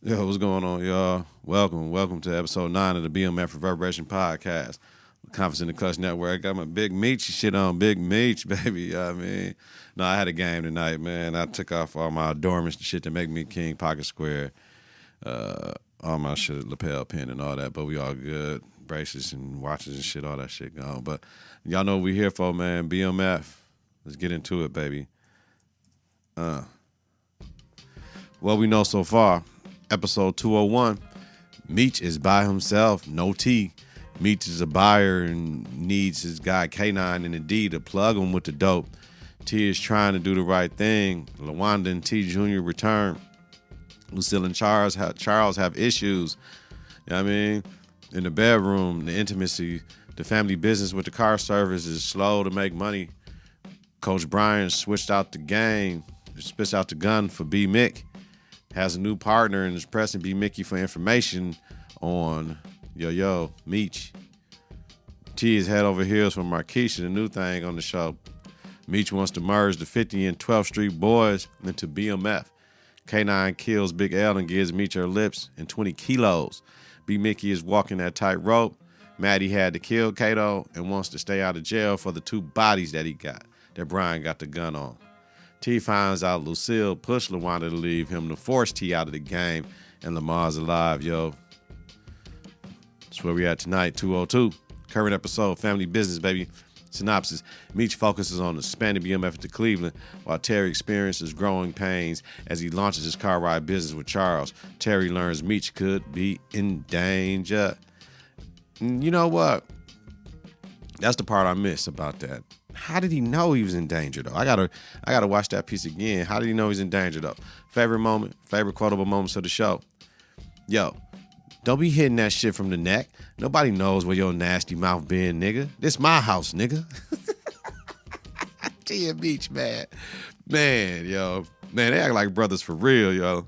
Yo, what's going on, y'all? Welcome to episode 9 of the BMF Reverberation podcast. Confidence in the Klutch Network. I got my Big Meech shit on. Big Meech, baby. You know what I mean? No, I had a game tonight, man. I took off all my adornments and shit to make me king, pocket square, all my shit, lapel pin and all that, but we all good. Bracelets and watches and shit, all that shit gone. But y'all know what we here for, man. BMF. Let's get into it, baby. What we know so far. Episode 201, Meech is by himself, no T. Meech is a buyer and needs his guy K9 and the D to plug him with the dope. T is trying to do the right thing. LaWanda and T Jr. return. Lucille and Charles have issues. You know what I mean? In the bedroom, the intimacy, the family business with the car service is slow to make money. Coach Brian switched out the game, spits out the gun for B. Mick. Has a new partner and is pressing B. Mickey for information on Meech. T is head over heels for Marquisha, the new thing on the show. Meech wants to merge the 50 and 12th Street boys into BMF. K9 kills Big L and gives Meech her lips and 20 kilos. B. Mickey is walking that tightrope. Maddie had to kill Kato and wants to stay out of jail for the 2 bodies that he got, that Brian got the gun on. T finds out Lucille pushed LaWanda to leave him to force T out of the game, and Lamar's alive, yo. That's where we at tonight, 202. Current episode, family business, baby. Synopsis. Meech focuses on expanding BMF into Cleveland, while Terry experiences growing pains as he launches his car ride business with Charles. Terry learns Meech could be in danger. And you know what? That's the part I miss about that. How did he know he was in danger, though? I gotta watch that piece again. How did he know he's in danger, though? Favorite moment, favorite quotable moments of the show. Yo, don't be hitting that shit from the neck. Nobody knows where your nasty mouth been, nigga. This my house, nigga. T and Beach, man. Man, yo. Man, they act like brothers for real, yo.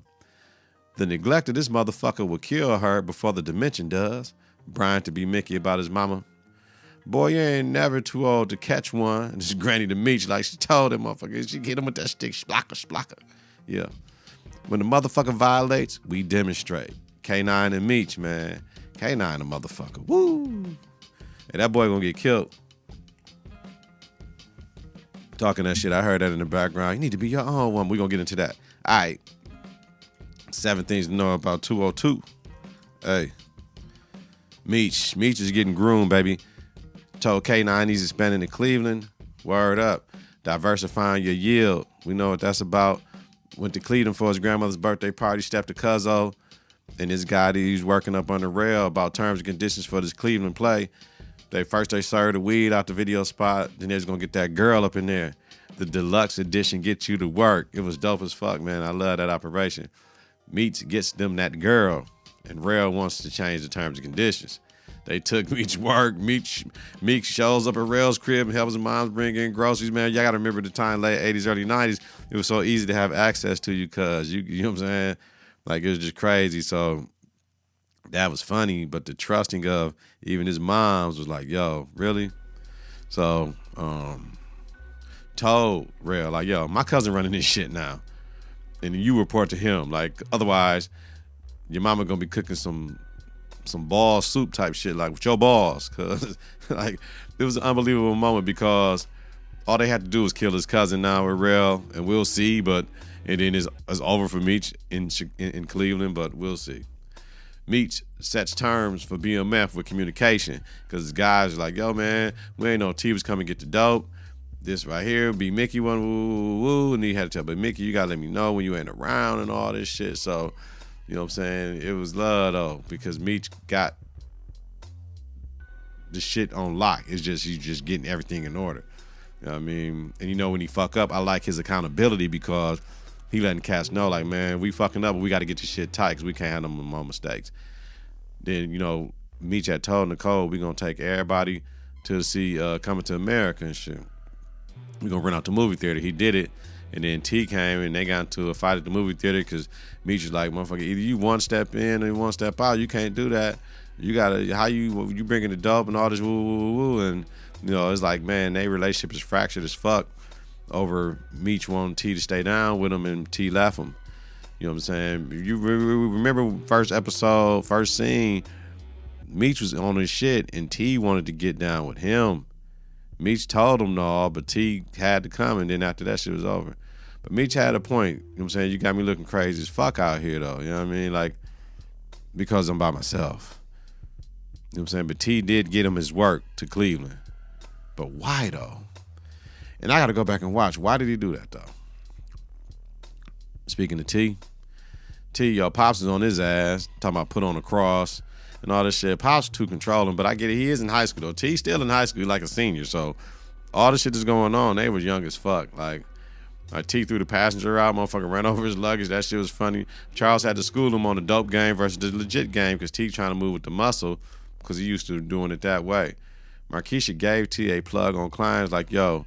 The neglect of this motherfucker will kill her before the dimension does. Brian to be Mickey about his mama. Boy, you ain't never too old to catch one. And this Granny to Meech, like she told him, motherfucker, she hit him with that stick, splacker. Yeah. When the motherfucker violates, we demonstrate. K9 and Meech, man. K9 a motherfucker. Woo. Hey, that boy gonna get killed. Talking that shit, I heard that in the background. You need to be your own one. We gonna get into that. All right. 7 things to know about 202. Hey. Meech is getting groomed, baby. Told K9 he's expanding to Cleveland. Word up. Diversifying your yield. We know what that's about. Went to Cleveland for his grandmother's birthday party, stepped to Cuzzo, and this guy that he's working up on the rail about terms and conditions for this Cleveland play. They served the weed out the video spot, then they're gonna get that girl up in there. The deluxe edition gets you to work. It was dope as fuck, man. I love that operation. Meech gets them that girl, and Rail wants to change the terms and conditions. They took Meech work. Meech shows up at Rail's crib and helps his mom bring in groceries. Man, y'all got to remember the time, late 80s, early 90s, it was so easy to have access to you because, you know what I'm saying? Like, it was just crazy. So that was funny, but the trusting of even his moms was like, yo, really? So told Rail, like, yo, my cousin running this shit now. And you report to him. Like, otherwise, your mama going to be cooking some ball soup type shit, like with your balls, cause like it was an unbelievable moment because all they had to do was kill his cousin now with Rail, and we'll see. But and then it's over for Meech in Cleveland, but we'll see. Meech sets terms for BMF with communication because guys are like, yo man, we ain't no T was coming to get the dope. This right here, be Mickey one woo, and he had to tell, but Mickey, you gotta let me know when you ain't around and all this shit. So. You know what I'm saying? It was love, though, because Meech got the shit on lock. It's just, he's just getting everything in order. You know what I mean? And when he fuck up, I like his accountability because he letting cats know, like, man, we fucking up, but we got to get this shit tight because we can't have no more mistakes. Then, Meech had told Nicole, we going to take everybody to see Coming to America and shit. We going to rent out the movie theater. He did it. And then T came and they got into a fight at the movie theater because Meech was like, motherfucker, either you one step in or you one step out. You can't do that. You gotta, how you bringing the dope and all this woo. And, it's like, man, their relationship is fractured as fuck over Meech wanting T to stay down with him and T left him. You know what I'm saying? You remember first episode, first scene, Meech was on his shit and T wanted to get down with him. Meech told him no, but T had to come, and then after that shit was over. But Meech had a point. You know what I'm saying? You got me looking crazy as fuck out here, though. You know what I mean? Like, because I'm by myself. You know what I'm saying? But T did get him his work to Cleveland. But why, though? And I got to go back and watch. Why did he do that, though? Speaking of T, yo, Pops is on his ass, talking about put on a cross and all this shit. Pops too controlling, but I get it. He is in high school, though. T's still in high school, like a senior. So all the shit that's going on, they was young as fuck. Like T threw the passenger out, motherfucker ran over his luggage. That shit was funny. Charles had to school him on the dope game versus the legit game because T trying to move with the muscle because he used to doing it that way. Markeisha gave T a plug on clients like, yo,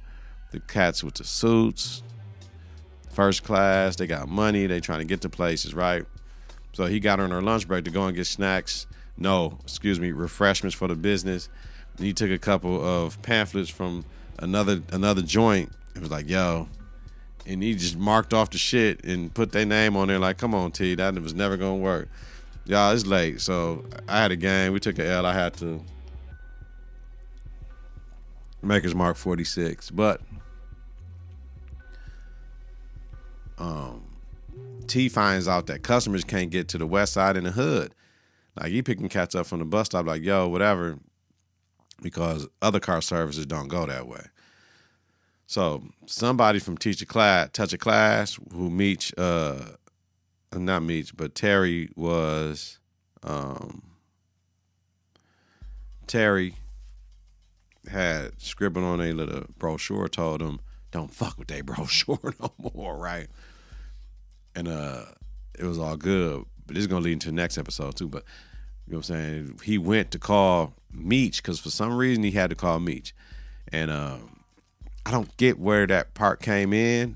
the cats with the suits, first class, they got money, they trying to get to places, right? So he got her on her lunch break to go and get refreshments for the business. And he took a couple of pamphlets from another joint and was like, yo, and he just marked off the shit and put their name on there like, come on, T, that was never gonna work. Y'all, it's late, so I had a game. We took an L. I had to Maker's Mark 46, but T finds out that customers can't get to the west side in the hood. Like, he picking cats up from the bus stop like, yo, whatever, because other car services don't go that way. So somebody from Touch a Class, who not Meech, but Terry was, Terry had scribbled on a little brochure, told him, don't fuck with that brochure no more, right? And it was all good. But this is going to lead into the next episode too. But you know what I'm saying? He went to call Meech because for some reason he had to call Meech. And I don't get where that part came in.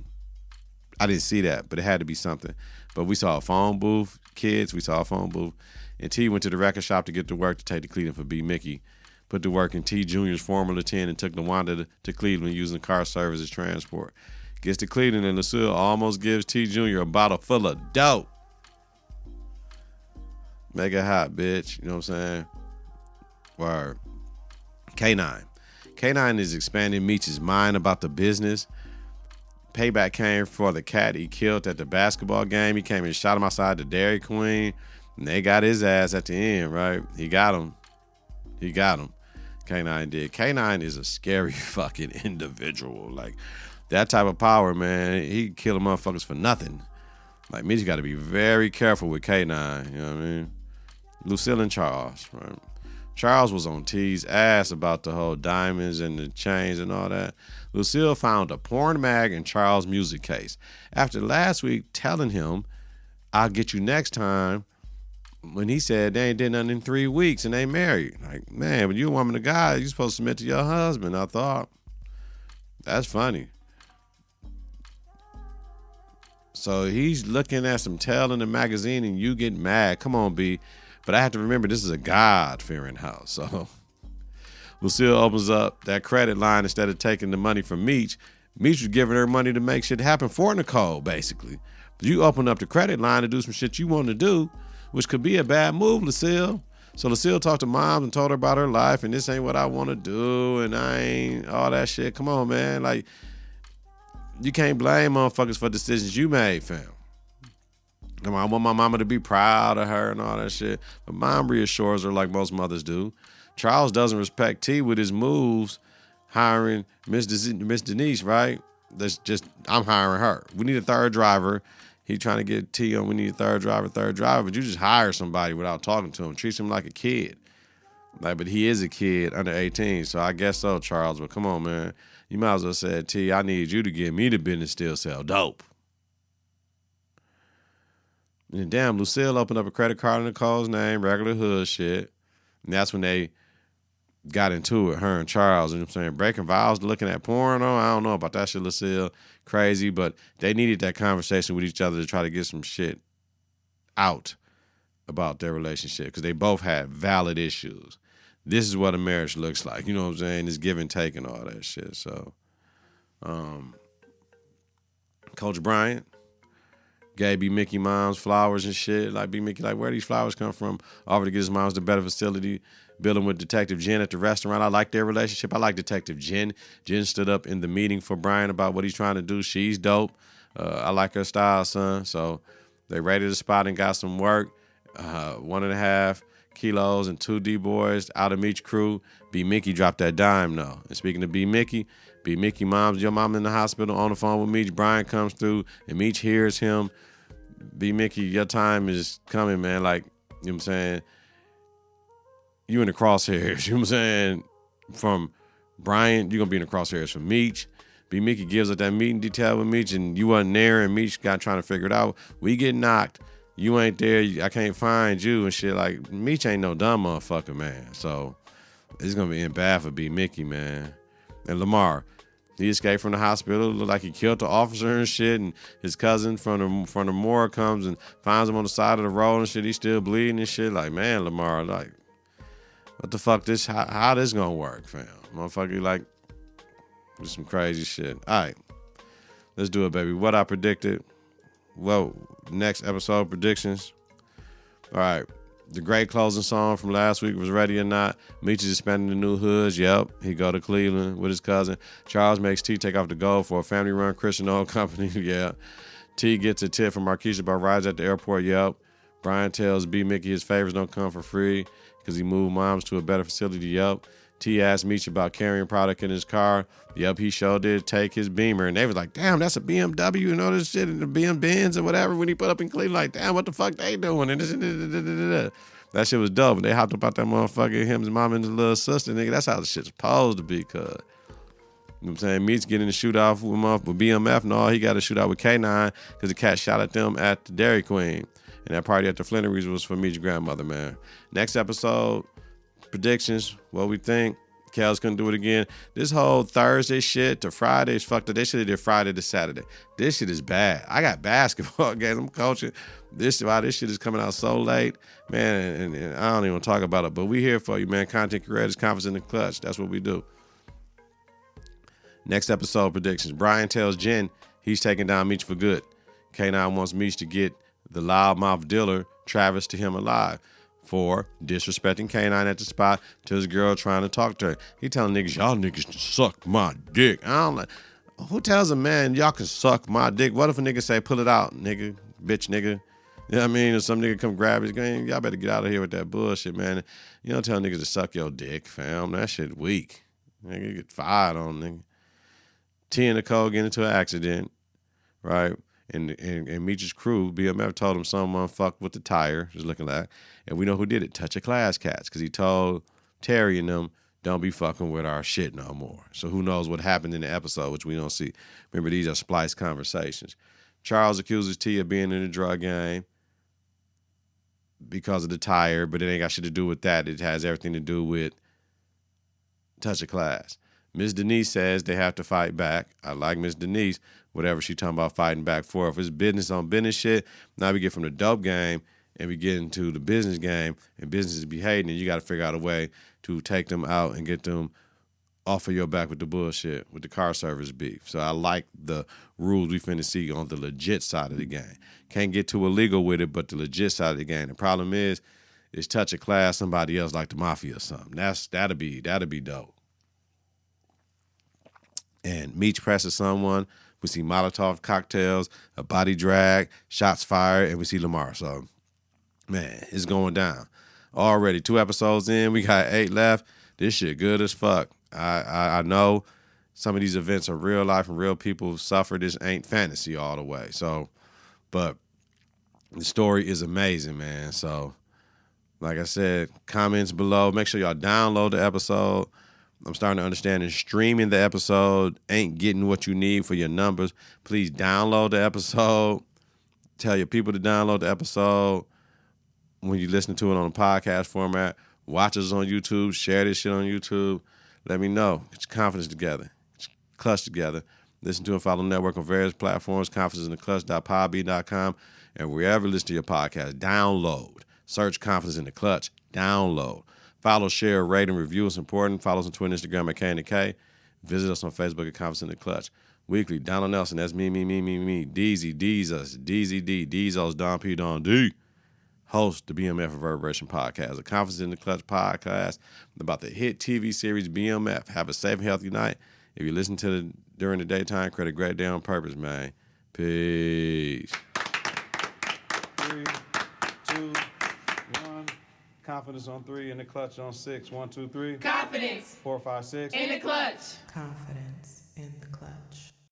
I didn't see that, but it had to be something. But we saw a phone booth, kids. We saw a phone booth. And T went to the record shop to get to work to take to Cleveland for B. Mickey. Put to work in T Jr.'s Formula 10 and took Nawanda to Cleveland using car service as transport. Gets to Cleveland and Lucille almost gives T Jr. a bottle full of dope. Make it hot, bitch. You know what I'm saying? Word. K9. K9 is expanding Meech's mind about the business. Payback came for the cat he killed at the basketball game. He came and shot him outside the Dairy Queen. And they got his ass at the end, right? He got him. K9 did. K9 is a scary fucking individual. Like, that type of power, man, he kill motherfuckers for nothing. Like, Meech got to be very careful with K9, you know what I mean? Lucille and Charles, right? Charles was on T's ass about the whole diamonds and the chains and all that. Lucille found a porn mag in Charles' music case. After last week telling him, I'll get you next time, when he said they ain't did nothing in 3 weeks and they married. Like, man, when you a woman of God, you supposed to submit to your husband, I thought. That's funny. So he's looking at some tell in the magazine and you get mad. Come on, B. But I have to remember this is a God-fearing house. So Lucille opens up that credit line instead of taking the money from Meech. Meech was giving her money to make shit happen for Nicole, basically. But you open up the credit line to do some shit you want to do, which could be a bad move, Lucille. So Lucille talked to mom and told her about her life, and this ain't what I want to do, and I ain't all that shit. Come on, man. Like, you can't blame motherfuckers for decisions you made, fam. I want my mama to be proud of her and all that shit. But mom reassures her like most mothers do. Charles doesn't respect T with his moves, hiring Miss Denise, right? That's just, I'm hiring her. We need a third driver. He trying to get T on, we need a third driver. But you just hire somebody without talking to him. Treats him like a kid. Like, but he is a kid under 18, so I guess so, Charles. But come on, man. You might as well say, T, I need you to give me the business still sell dope. And damn, Lucille opened up a credit card in Nicole's name, regular hood shit. And that's when they got into it, her and Charles. You know what I'm saying? Breaking vows, looking at porn. Oh, I don't know about that shit, Lucille. Crazy, but they needed that conversation with each other to try to get some shit out about their relationship because they both had valid issues. This is what a marriage looks like. You know what I'm saying? It's give and take and all that shit. So, Coach Bryant, Gave B Mickey moms flowers and shit. Like B Mickey, like where these flowers come from? Offered to get his moms the better facility. Building with Detective Jen at the restaurant. I like their relationship. I like Detective Jen. Jen stood up in the meeting for Brian about what he's trying to do. She's dope. I like her style, son. So they raided the spot and got some work. 1.5 kilos and 2 D-boys out of each crew. B Mickey dropped that dime, though. And speaking of B Mickey mom's, your mom in the hospital on the phone with Meech. Brian comes through and Meech hears him. B Mickey, your time is coming, man. Like, you know what I'm saying? You in the crosshairs, you know what I'm saying? From Brian, you're going to be in the crosshairs from Meech. B Mickey gives up that meeting detail with Meech, and you wasn't there, and Meech got trying to figure it out. We get knocked. You ain't there. I can't find you and shit. Like, Meech ain't no dumb motherfucker, man. So it's going to be in bad for B Mickey, man. And Lamar, he escaped from the hospital. Looked like he killed the officer and shit. And his cousin from the morgue comes and finds him on the side of the road and shit. He's still bleeding and shit. Like, man, Lamar, like, what the fuck this? How this gonna work, fam? Motherfucker, like, do some crazy shit. All right, let's do it, baby. What I predicted. Whoa, next episode predictions. All right, the great closing song from last week was Ready or Not. Meech is expanding the new hoods. Yep, he go to Cleveland with his cousin. Charles makes T take off the gold for a family-run Christian-owned company. Yeah, T gets a tip from Marquisha about rides at the airport. Yep. Brian tells B Mickey his favors don't come for free because he moved moms to a better facility. Yep. T asked Meech about carrying product in his car. Yep, he sure did take his Beamer. And they was like, damn, that's a BMW and all this shit and the BM Benz or whatever when he put up in Cleveland. Like, damn, what the fuck they doing? And that shit was dope. And they hopped up out that motherfucker, him, his mom, and his little sister. Nigga, that's how the shit's supposed to be, cuz. You know what I'm saying? Meech getting the shootout with BMF. No, he got a shootout with K9 because the cat shot at them at the Dairy Queen. And that party at the Flannery's was for Meech's grandmother, man. Next episode, predictions, what we think. Kel's couldn't do it again. This whole Thursday shit to Friday is fucked up. They should have did Friday to Saturday. This shit is bad. I got basketball games. I'm coaching. This shit is coming out so late, man, and I don't even want to talk about it. But we here for you, man. Content creators, confidence in the clutch. That's what we do. Next episode predictions. Brian tells Jen he's taking down Meech for good. K9 wants Meech to get the loudmouth dealer Travis to him alive for disrespecting K9 at the spot to his girl trying to talk to her. He telling niggas, y'all niggas can suck my dick. I don't like, who tells a man y'all can suck my dick? What if a nigga say, pull it out, nigga, bitch, nigga? You know what I mean? If some nigga come grab his game, y'all better get out of here with that bullshit, man. You don't tell niggas to suck your dick, fam. That shit weak. Nigga, you get fired on, nigga. T and Nicole get into an accident, right? And Meech's crew, BMF, told him someone fucked with the tire, just looking like, and we know who did it, Touch of Class Cats, because he told Terry and them, don't be fucking with our shit no more. So who knows what happened in the episode, which we don't see. Remember, these are spliced conversations. Charles accuses T of being in the drug game because of the tire, but it ain't got shit to do with that. It has everything to do with Touch of Class. Miss Denise says they have to fight back. I like Miss Denise, whatever she talking about fighting back for. If it's business on business shit, now we get from the dope game and we get into the business game, and business is behaving, and you got to figure out a way to take them out and get them off of your back with the bullshit, with the car service beef. So I like the rules we finna see on the legit side of the game. Can't get too illegal with it, but the legit side of the game. The problem is Touch of Class somebody else like the Mafia or something. That'll be dope. And Meech presses someone. We see Molotov cocktails, a body drag, shots fired, and we see Lamar. So, man, it's going down. Already 2 episodes in, we got 8 left. This shit good as fuck. I know some of these events are real life and real people suffer. This ain't fantasy all the way. So, but the story is amazing, man. So, like I said, comments below. Make sure y'all download the episode. I'm starting to understand that streaming the episode ain't getting what you need for your numbers. Please download the episode. Tell your people to download the episode when you listen to it on a podcast format. Watch us on YouTube. Share this shit on YouTube. Let me know. Get your confidence together. Get your clutch together. Listen to and follow the network on various platforms. confidenceintheclutch.podbean.com. And wherever you listen to your podcast, download. Search Confidence in the Clutch. Download. Follow, share, rate, and review is important. Follow us on Twitter and Instagram at K&K. Visit us on Facebook at Confidence in the Clutch. Weekly, Donald Nelson, that's me. Deezy, Deezus, Deezy D, Deezos, Don P, Don D. Host the BMF Reverberation podcast, a Confidence in the Klutch podcast about the hit TV series BMF. Have a safe and healthy night. If you listen to it during the daytime, create a great day on purpose, man. Peace. 3, 2, 1. Confidence on 3 and the Klutch on 6. 1, 2, 3. Confidence. 4, 5, 6. In the Klutch. Confidence in the Klutch.